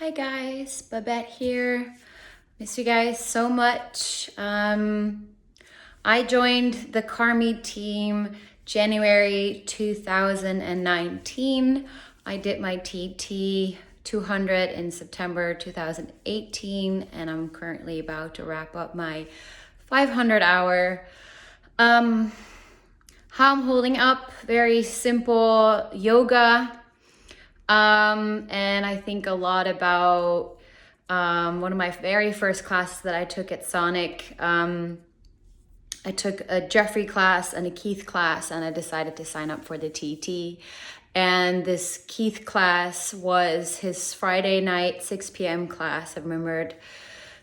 Hi guys, Babette here. Miss you guys so much. I joined the Carmi team January 2019. I did my TT 200 in September 2018, and I'm currently about to wrap up my 500 hour. How I'm holding up, very simple yoga. And I think a lot about one of my very first classes that I took at Sonic. I took a Jeffrey class and a Keith class, and I decided to sign up for the TT. And this Keith class was his Friday night 6 p.m. class. I remembered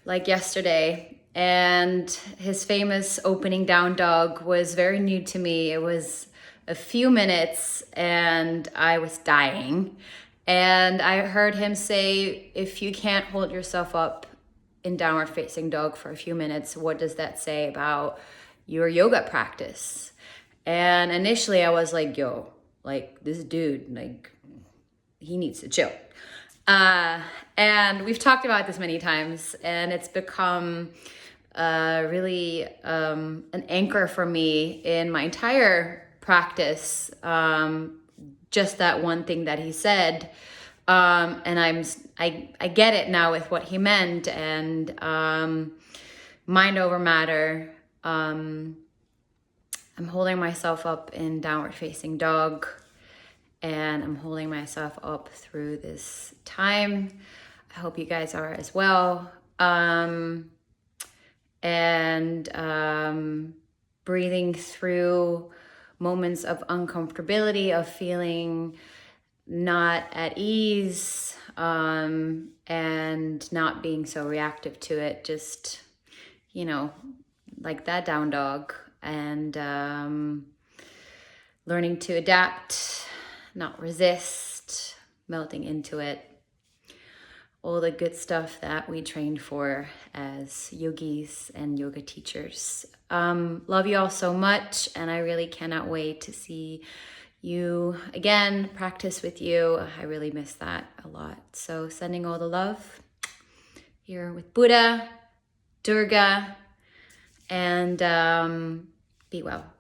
like yesterday. And his famous opening down dog was very new to me. It was a few minutes and I was dying. And I heard him say, if you can't hold yourself up in downward facing dog for a few minutes, what does that say about your yoga practice? And initially I was like, yo, like this dude, like he needs to chill. And we've talked about this many times, and it's become really an anchor for me in my entire practice. Just that one thing that he said, and I get it now with what he meant, and mind over matter. I'm holding myself up in downward facing dog, and I'm holding myself up through this time. I hope you guys are as well. Breathing through moments of uncomfortability, of feeling not at ease, and not being so reactive to it, just, like that down dog, and learning to adapt, not resist, melting into it. All the good stuff that we trained for as yogis and yoga teachers. Love you all so much, and I really cannot wait to see you again, practice with you. I really miss that a lot. So sending all the love here with Buddha, Durga, and be well.